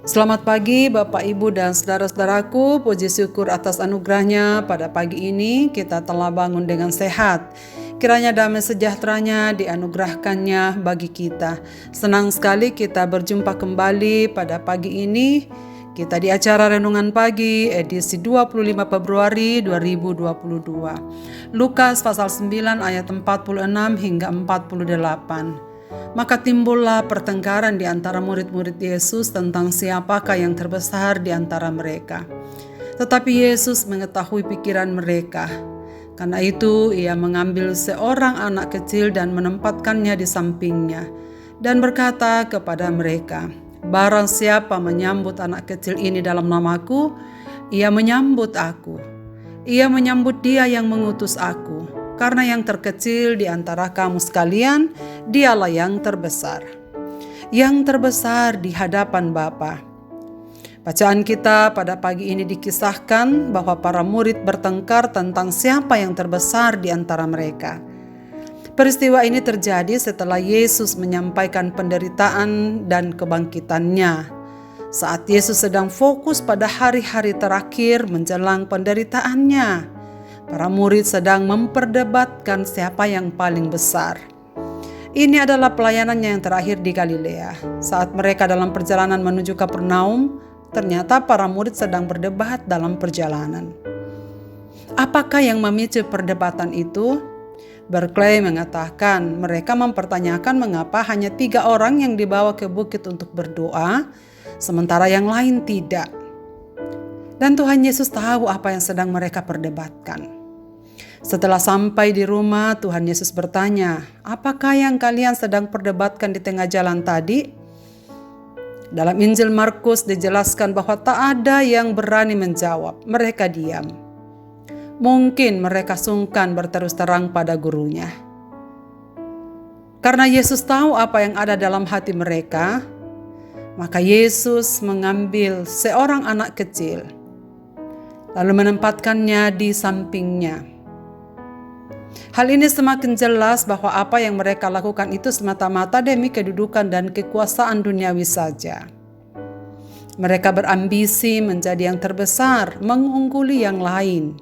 Selamat pagi Bapak, Ibu, dan saudara-saudaraku. Puji syukur atas anugerahnya pada pagi ini kita telah bangun dengan sehat. Kiranya damai sejahteranya dianugerahkannya bagi kita. Senang sekali kita berjumpa kembali pada pagi ini. Kita di acara Renungan Pagi edisi 25 Februari 2022. Lukas pasal 9 ayat 46 hingga 48. Maka timbullah pertengkaran di antara murid-murid Yesus tentang siapakah yang terbesar di antara mereka. Tetapi Yesus mengetahui pikiran mereka. Karena itu ia mengambil seorang anak kecil dan menempatkannya di sampingnya. Dan berkata kepada mereka, "Barang siapa menyambut anak kecil ini dalam namaku, ia menyambut aku. Ia menyambut dia yang mengutus aku. Karena yang terkecil di antara kamu sekalian, dialah yang terbesar. Yang terbesar di hadapan Bapa." Bacaan kita pada pagi ini dikisahkan bahwa para murid bertengkar tentang siapa yang terbesar di antara mereka. Peristiwa ini terjadi setelah Yesus menyampaikan penderitaan dan kebangkitannya. Saat Yesus sedang fokus pada hari-hari terakhir menjelang penderitaannya, para murid sedang memperdebatkan siapa yang paling besar. Ini adalah pelayanannya yang terakhir di Galilea. Saat mereka dalam perjalanan menuju Kapernaum, ternyata para murid sedang berdebat dalam perjalanan. Apakah yang memicu perdebatan itu? Berkeley mengatakan mereka mempertanyakan mengapa hanya 3 orang yang dibawa ke bukit untuk berdoa, sementara yang lain tidak. Dan Tuhan Yesus tahu apa yang sedang mereka perdebatkan. Setelah sampai di rumah, Tuhan Yesus bertanya, "Apakah yang kalian sedang perdebatkan di tengah jalan tadi?" Dalam Injil Markus dijelaskan bahwa tak ada yang berani menjawab. Mereka diam. Mungkin mereka sungkan berterus terang pada gurunya. Karena Yesus tahu apa yang ada dalam hati mereka, maka Yesus mengambil seorang anak kecil, lalu menempatkannya di sampingnya. Hal ini semakin jelas bahwa apa yang mereka lakukan itu semata-mata demi kedudukan dan kekuasaan duniawi saja. Mereka berambisi menjadi yang terbesar, mengungguli yang lain.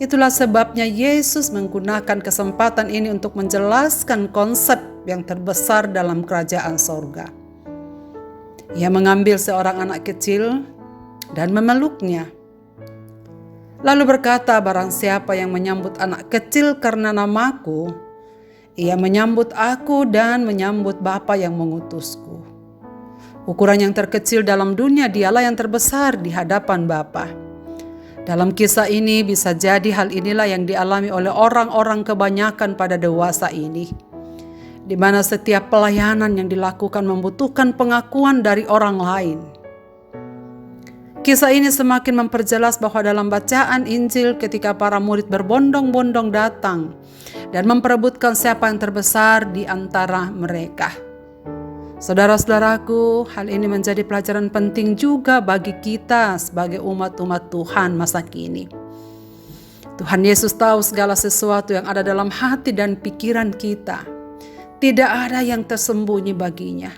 Itulah sebabnya Yesus menggunakan kesempatan ini untuk menjelaskan konsep yang terbesar dalam kerajaan sorga. Ia mengambil seorang anak kecil dan memeluknya. Lalu berkata, "Barang siapa yang menyambut anak kecil karena namaku, ia menyambut aku dan menyambut Bapa yang mengutusku." Ukuran yang terkecil dalam dunia dialah yang terbesar di hadapan Bapa. Dalam kisah ini bisa jadi hal inilah yang dialami oleh orang-orang kebanyakan pada dewasa ini, di mana setiap pelayanan yang dilakukan membutuhkan pengakuan dari orang lain. Kisah ini semakin memperjelas bahwa dalam bacaan Injil ketika para murid berbondong-bondong datang dan memperebutkan siapa yang terbesar di antara mereka. Saudara-saudaraku, hal ini menjadi pelajaran penting juga bagi kita sebagai umat-umat Tuhan masa kini. Tuhan Yesus tahu segala sesuatu yang ada dalam hati dan pikiran kita. Tidak ada yang tersembunyi baginya.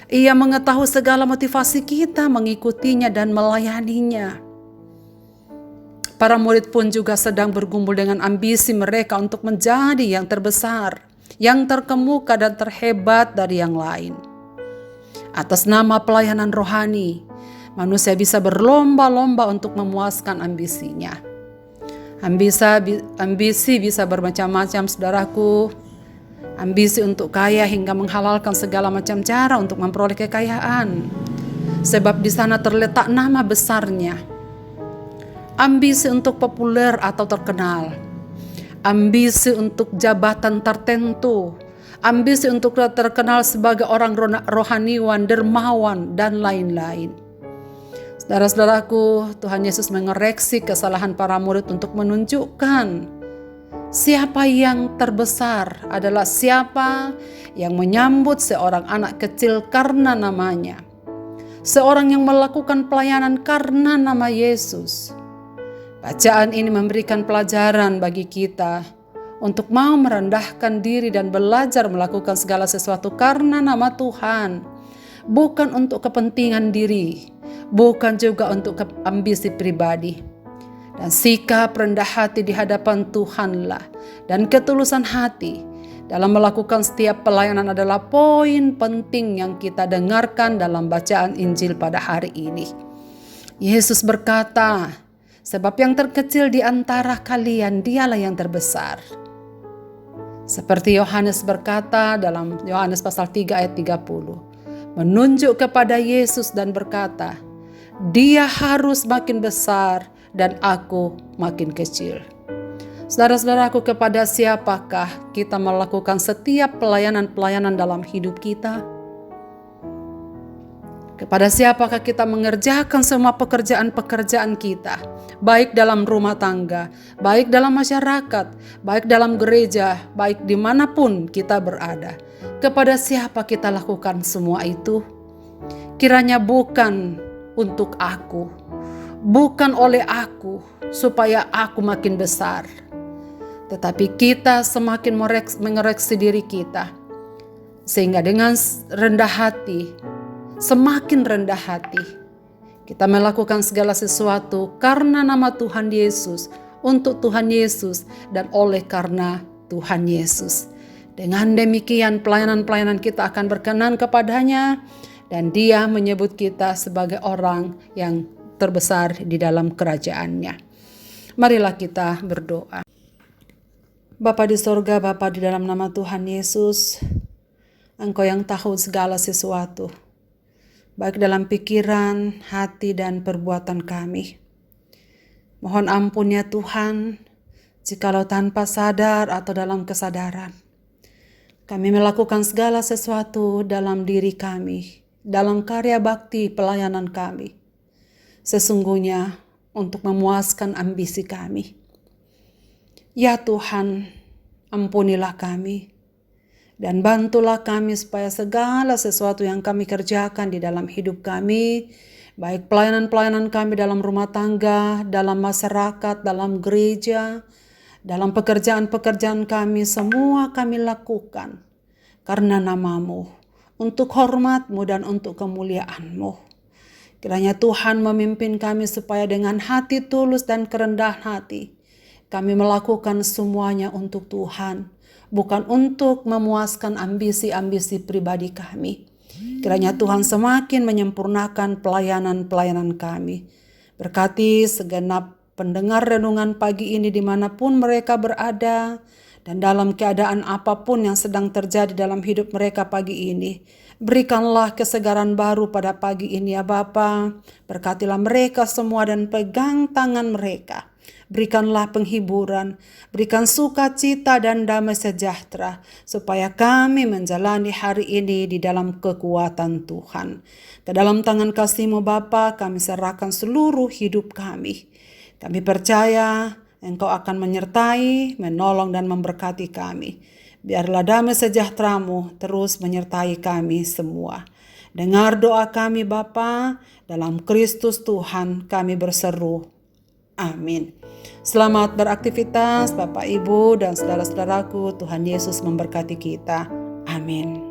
Ia mengetahui segala motivasi kita mengikutinya dan melayaninya. Para murid pun juga sedang bergumul dengan ambisi mereka untuk menjadi yang terbesar, yang terkemuka dan terhebat dari yang lain. Atas nama pelayanan rohani, manusia bisa berlomba-lomba untuk memuaskan ambisinya. Ambisi bisa bermacam-macam, saudaraku. Ambisi untuk kaya hingga menghalalkan segala macam cara untuk memperoleh kekayaan. Sebab di sana terletak nama besarnya. Ambisi untuk populer atau terkenal. Ambisi untuk jabatan tertentu. Ambisi untuk terkenal sebagai orang rohaniwan, dermawan, dan lain-lain. Saudara-saudaraku, Tuhan Yesus mengoreksi kesalahan para murid untuk menunjukkan siapa yang terbesar adalah siapa yang menyambut seorang anak kecil karena namanya. Seorang yang melakukan pelayanan karena nama Yesus. Bacaan ini memberikan pelajaran bagi kita untuk mau merendahkan diri dan belajar melakukan segala sesuatu karena nama Tuhan. bukan untuk kepentingan diri, bukan juga untuk ambisi pribadi. Dan sikap rendah hati di hadapan Tuhanlah dan ketulusan hati dalam melakukan setiap pelayanan adalah poin penting yang kita dengarkan dalam bacaan Injil pada hari ini. Yesus berkata, sebab yang terkecil di antara kalian dialah yang terbesar. Seperti Yohanes berkata dalam Yohanes pasal 3 ayat 30. Menunjuk kepada Yesus dan berkata, Dia harus makin besar dan aku makin kecil. Saudara-saudaraku, kepada siapakah kita melakukan setiap pelayanan-pelayanan dalam hidup kita? Kepada siapakah kita mengerjakan semua pekerjaan-pekerjaan kita, baik dalam rumah tangga, baik dalam masyarakat, baik dalam gereja, baik dimanapun kita berada. Kepada siapa kita lakukan semua itu? Kiranya bukan untuk aku, bukan oleh aku, supaya aku makin besar. Tetapi kita semakin mengoreksi diri kita. Sehingga dengan rendah hati, semakin rendah hati, kita melakukan segala sesuatu karena nama Tuhan Yesus, untuk Tuhan Yesus, dan oleh karena Tuhan Yesus. Dengan demikian pelayanan-pelayanan kita akan berkenan kepadanya, dan Dia menyebut kita sebagai orang yang terbesar di dalam kerajaannya. Marilah kita berdoa. Bapa di sorga, Bapa di dalam nama Tuhan Yesus, Engkau yang tahu segala sesuatu, baik dalam pikiran, hati, dan perbuatan kami. Mohon ampun ya Tuhan, jikalau tanpa sadar atau dalam kesadaran, kami melakukan segala sesuatu dalam diri kami, dalam karya bakti pelayanan kami, sesungguhnya untuk memuaskan ambisi kami. Ya Tuhan, ampunilah kami dan bantulah kami supaya segala sesuatu yang kami kerjakan di dalam hidup kami, baik pelayanan-pelayanan kami dalam rumah tangga, dalam masyarakat, dalam gereja, dalam pekerjaan-pekerjaan kami, semua kami lakukan karena nama-Mu, untuk hormat-Mu dan untuk kemuliaan-Mu. Kiranya Tuhan memimpin kami supaya dengan hati tulus dan kerendahan hati, kami melakukan semuanya untuk Tuhan, bukan untuk memuaskan ambisi-ambisi pribadi kami. Kiranya Tuhan semakin menyempurnakan pelayanan-pelayanan kami. Berkati segenap pendengar renungan pagi ini dimanapun mereka berada, dan dalam keadaan apapun yang sedang terjadi dalam hidup mereka pagi ini. Berikanlah kesegaran baru pada pagi ini ya Bapa. Berkatilah mereka semua dan pegang tangan mereka. Berikanlah penghiburan, berikan sukacita dan damai sejahtera, supaya kami menjalani hari ini di dalam kekuatan Tuhan. Ke dalam tangan kasih-Mu Bapa, kami serahkan seluruh hidup kami. Kami percaya Engkau akan menyertai, menolong dan memberkati kami. Biarlah damai sejahtera-Mu terus menyertai kami semua. Dengar doa kami Bapa, dalam Kristus Tuhan kami berseru. Amin. Selamat beraktivitas Bapak Ibu dan saudara-saudaraku. Tuhan Yesus memberkati kita. Amin.